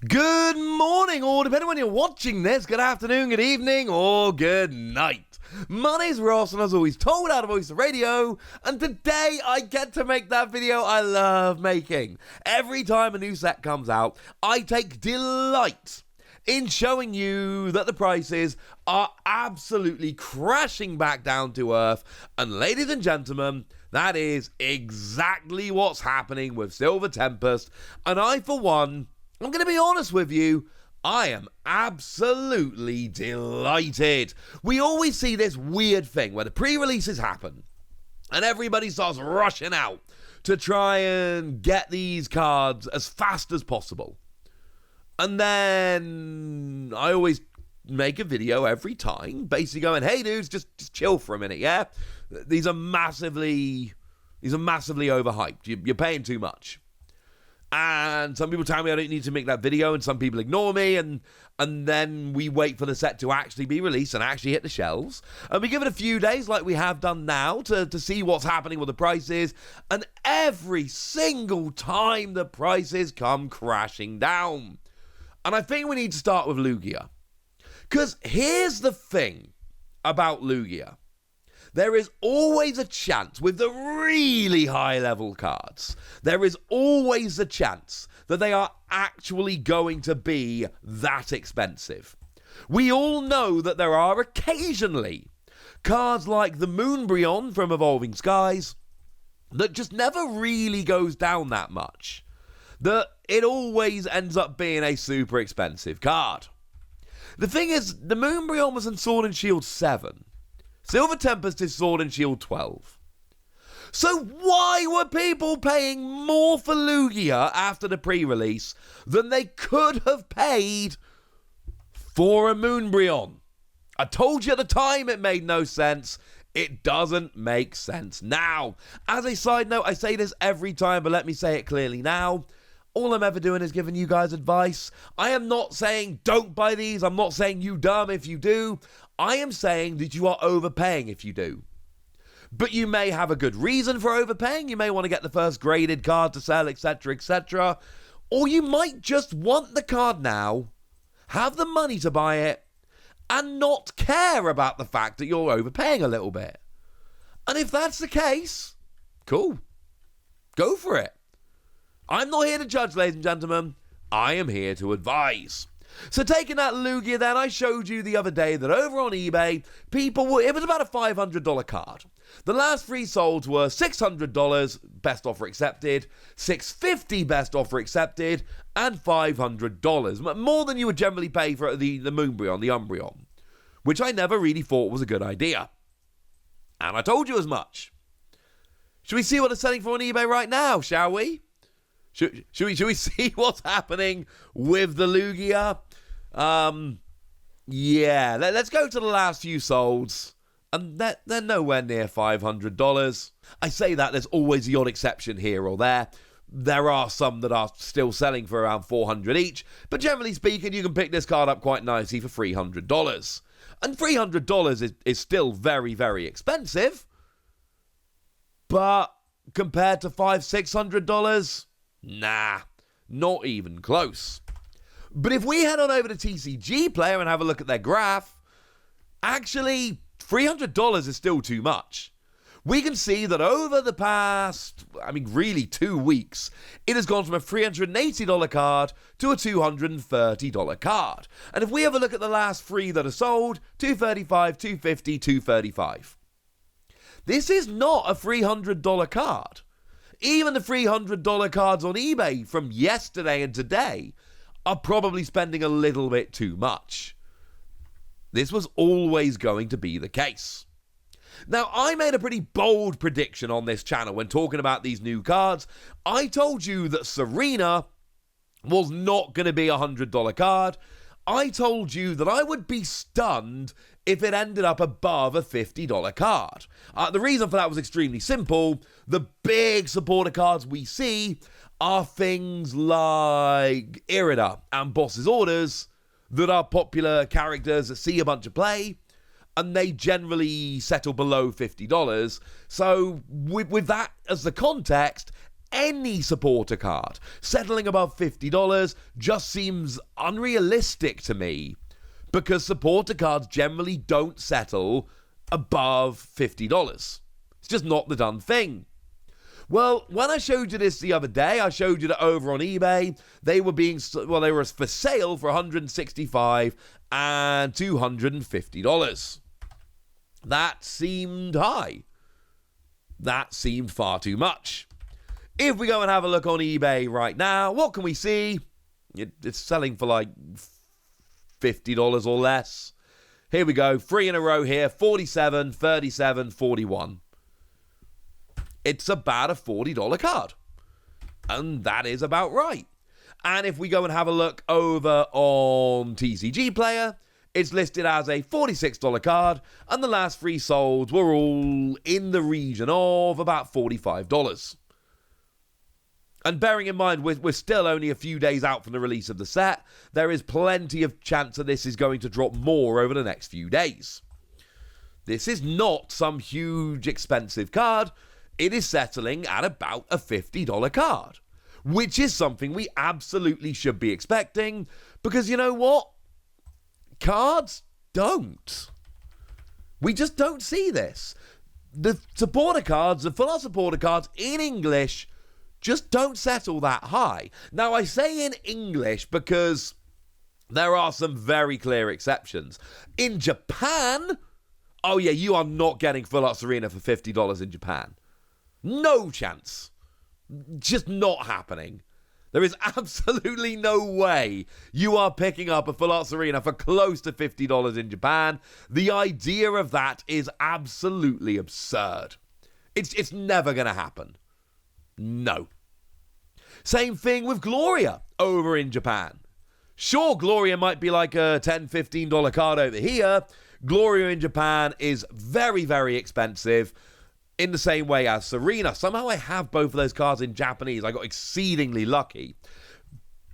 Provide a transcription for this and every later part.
Good morning, or depending on when you're watching this, good afternoon, good evening, or good night. My name's Ross, and as always, told out of Voice of Radio, and today I get to make that video I love making. Every time a new set comes out, I take delight in showing you that the prices are absolutely crashing back down to earth, and ladies and gentlemen, that is exactly what's happening with Silver Tempest, and I, for one, I'm going to be honest with you, I am absolutely delighted. We always see this weird thing where the pre-releases happen and everybody starts rushing out to try and get these cards as fast as possible. And then I always make a video every time basically going, hey dudes, just chill for a minute, yeah? These are massively overhyped. You're paying too much. And some people tell me I don't need to make that video, and some people ignore me, and then we wait for the set to actually be released and actually hit the shelves. And we give it a few days like we have done now to see what's happening with the prices, and every single time the prices come crashing down. And I think we need to start with Lugia. Because here's the thing about Lugia. There is always a chance with the really high level cards, there is always a chance that they are actually going to be that expensive. We all know that there are occasionally cards like the Moonbryon from Evolving Skies that just never really goes down that much. That it always ends up being a super expensive card. The thing is, the Moonbryon was in Sword and Shield 7. Silver Tempest is Sword and Shield 12. So why were people paying more for Lugia after the pre-release than they could have paid for a Moonbryon? I told you at the time it made no sense. It doesn't make sense now. As a side note, I say this every time, but let me say it clearly now. All I'm ever doing is giving you guys advice. I am not saying don't buy these. I'm not saying you dumb if you do. I am saying that you are overpaying if you do. But you may have a good reason for overpaying. You may want to get the first graded card to sell, etc., etc. Or you might just want the card now, have the money to buy it, and not care about the fact that you're overpaying a little bit. And if that's the case, cool. Go for it. I'm not here to judge, ladies and gentlemen. I am here to advise. So taking that Lugia then, I showed you the other day that over on eBay, it was about a $500 card. The last three solds were $600, best offer accepted, $650, best offer accepted, and $500. More than you would generally pay for the Moonbryon, the Umbreon, which I never really thought was a good idea. And I told you as much. Should we see what they're selling for on eBay right now, shall we? Should we see what's happening with the Lugia? Yeah, let's go to the last few solds. And they're nowhere near $500. I say that, there's always the odd exception here or there. There are some that are still selling for around $400 each. But generally speaking, you can pick this card up quite nicely for $300. And $300 is still very, very expensive. But compared to $500-600... nah, not even close. But if we head on over to TCG Player and have a look at their graph, actually, $300 is still too much. We can see that over the past, really 2 weeks, it has gone from a $380 card to a $230 card. And if we have a look at the last three that are sold, $235, $250, $235. This is not a $300 card. Even the $300 cards on eBay from yesterday and today are probably spending a little bit too much. This was always going to be the case. Now, I made a pretty bold prediction on this channel when talking about these new cards. I told you that Serena was not going to be a $100 card. I told you that I would be stunned if it ended up above a $50 card. The reason for that was extremely simple. The big supporter cards we see are things like Irida and Boss's Orders that are popular characters that see a bunch of play, and they generally settle below $50. So with that as the context, any supporter card settling above $50 just seems unrealistic to me, because supporter cards generally don't settle above $50. It's just not the done thing. Well, when I showed you this the other day, I showed you that over on eBay, they were for sale for $165 and $250. That seemed high. That seemed far too much. If we go and have a look on eBay right now, what can we see? It's selling for like $50 or less. Here we go, 3 in a row here, 47, 37, 41. It's about a $40 card. And that is about right. And if we go and have a look over on TCG Player, it's listed as a $46 card, and the last 3 sold were all in the region of about $45. And bearing in mind, we're still only a few days out from the release of the set, there is plenty of chance that this is going to drop more over the next few days. This is not some huge expensive card. It is settling at about a $50 card, which is something we absolutely should be expecting, because you know what? Cards don't. We just don't see this. The supporter cards, the full-art supporter cards in English just don't settle that high. Now, I say in English because there are some very clear exceptions. In Japan, oh yeah, you are not getting full-art Serena for $50 in Japan. No chance. Just not happening. There is absolutely no way you are picking up a full-art Serena for close to $50 in Japan. The idea of that is absolutely absurd. It's never going to happen. No. Same thing with Gloria over in Japan. Sure, Gloria might be like a $10, $15 card over here. Gloria in Japan is very, very expensive, in the same way as Serena. Somehow I have both of those cards in Japanese. I got exceedingly lucky.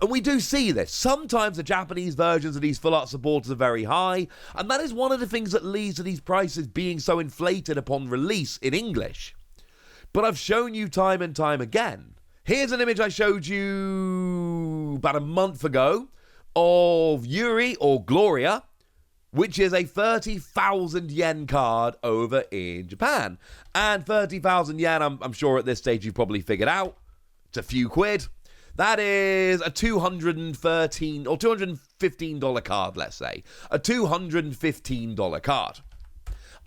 And we do see this. Sometimes the Japanese versions of these full-art supporters are very high, and that is one of the things that leads to these prices being so inflated upon release in English. But I've shown you time and time again. Here's an image I showed you about a month ago of Yuri or Gloria, which is a 30,000 yen card over in Japan. And 30,000 yen, I'm sure at this stage you've probably figured out, it's a few quid. That is a $213 or $215 card, let's say. A $215 card.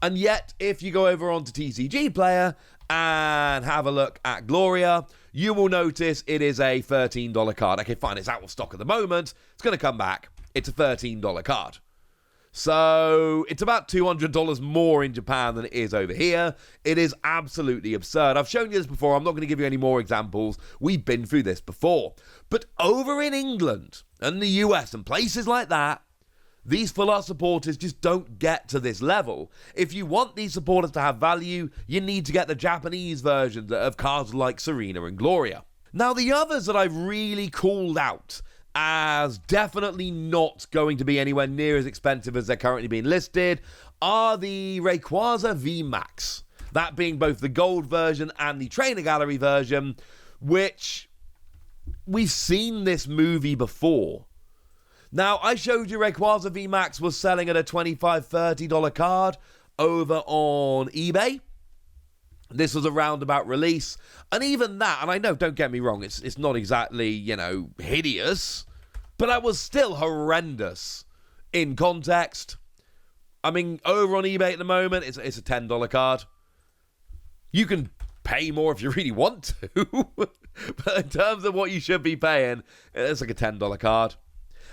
And yet, if you go over onto TCG Player and have a look at Gloria, you will notice it is a $13 card. Okay, fine, it's out of stock at the moment. It's going to come back. It's a $13 card. So it's about $200 more in Japan than it is over here. It is absolutely absurd. I've shown you this before. I'm not going to give you any more examples. We've been through this before. But over in England and the US and places like that, these full-art supporters just don't get to this level. If you want these supporters to have value, you need to get the Japanese versions of cards like Serena and Gloria. Now, the others that I've really called out as definitely not going to be anywhere near as expensive as they're currently being listed are the Rayquaza Vmax. That being both the gold version and the Trainer Gallery version, which we've seen this movie before. Now, I showed you Rayquaza Vmax was selling at a $25, $30 card over on eBay. This was a roundabout release, and even that, and I know, don't get me wrong, it's not exactly, hideous, but that was still horrendous in context. I mean, over on eBay at the moment, it's a $10 card. You can pay more if you really want to, but in terms of what you should be paying, it's like a $10 card.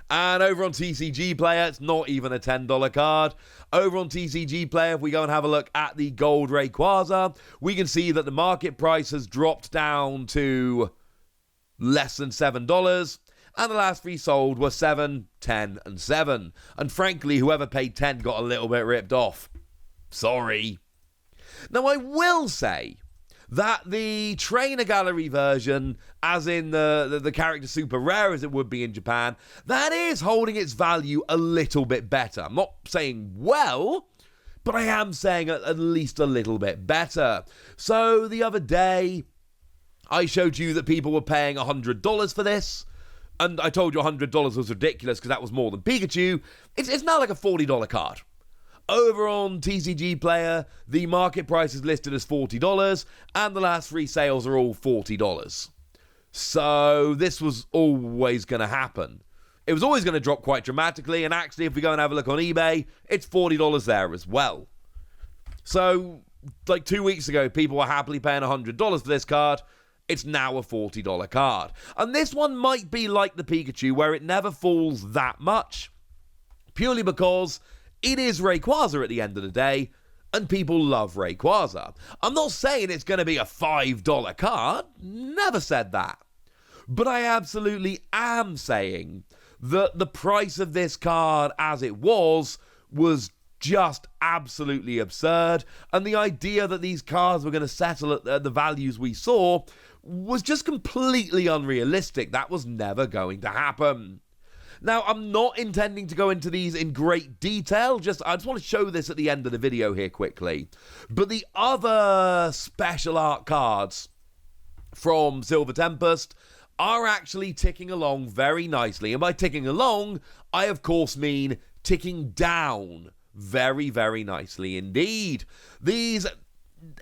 And over on TCG Player, it's not even a $10 card. Over on TCG Player, if we go and have a look at the gold Rayquaza, we can see that the market price has dropped down to less than $7. And the last 3 sold were 7, 10, and 7. And frankly, whoever paid 10 got a little bit ripped off. Sorry. Now, I will say that the Trainer Gallery version, as in the character super rare as it would be in Japan, that is holding its value a little bit better. I'm not saying well, but I am saying at least a little bit better. So the other day, I showed you that people were paying $100 for this, and I told you $100 was ridiculous because that was more than Pikachu. It's now like a $40 card. Over on TCG Player, the market price is listed as $40, and the last 3 sales are all $40. So this was always going to happen. It was always going to drop quite dramatically, and actually, if we go and have a look on eBay, it's $40 there as well. So, like 2 weeks ago, people were happily paying $100 for this card. It's now a $40 card. And this one might be like the Pikachu, where it never falls that much, purely because it is Rayquaza at the end of the day, and people love Rayquaza. I'm not saying it's going to be a $5 card, never said that. But I absolutely am saying that the price of this card as it was just absolutely absurd, and the idea that these cards were going to settle at the values we saw was just completely unrealistic. That was never going to happen. Now, I'm not intending to go into these in great detail, I just want to show this at the end of the video here quickly. But the other special art cards from Silver Tempest are actually ticking along very nicely. And by ticking along, I of course mean ticking down very, very nicely indeed.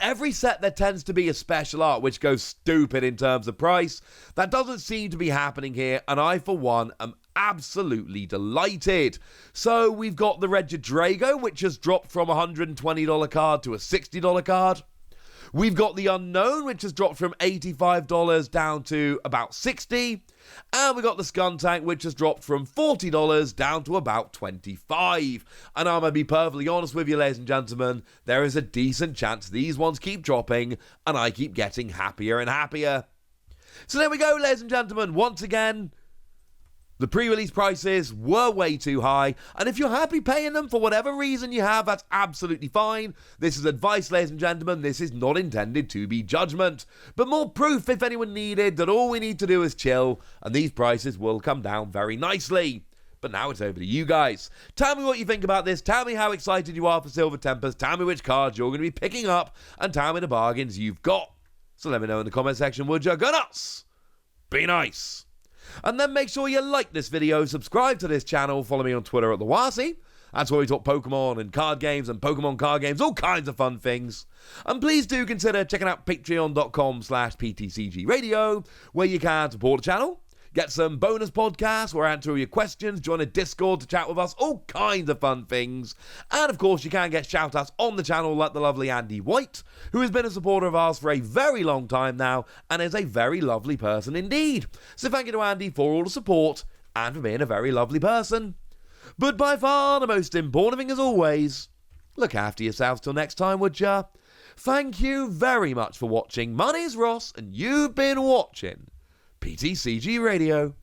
Every set there tends to be a special art which goes stupid in terms of price. That doesn't seem to be happening here, and I for one am absolutely delighted. So we've got the Regidrago, which has dropped from a $120 card to a $60 card. We've got the Unknown, which has dropped from $85 down to about $60. And we got the Skuntank, which has dropped from $40 down to about $25. And I'm going to be perfectly honest with you, ladies and gentlemen, there is a decent chance these ones keep dropping, and I keep getting happier and happier. So there we go, ladies and gentlemen. Once again, the pre-release prices were way too high, and if you're happy paying them for whatever reason you have, that's absolutely fine. This is advice, ladies and gentlemen. This is not intended to be judgment, but more proof, if anyone needed, that all we need to do is chill, and these prices will come down very nicely. But now it's over to you guys. Tell me what you think about this. Tell me how excited you are for Silver Tempest. Tell me which cards you're going to be picking up, and tell me the bargains you've got. So let me know in the comment section, would you? Go nuts! Be nice! And then make sure you like this video, subscribe to this channel, follow me on Twitter at TheWasi. That's where we talk Pokemon and card games and Pokemon card games, all kinds of fun things. And please do consider checking out patreon.com/PTCGradio, where you can support the channel, get some bonus podcasts where I answer all your questions, join a Discord to chat with us, all kinds of fun things. And of course, you can get shout-outs on the channel like the lovely Andy White, who has been a supporter of ours for a very long time now, and is a very lovely person indeed. So thank you to Andy for all the support, and for being a very lovely person. But by far the most important thing as always, look after yourselves till next time, would ya? Thank you very much for watching. My name's Ross, and you've been watching PTCG Radio.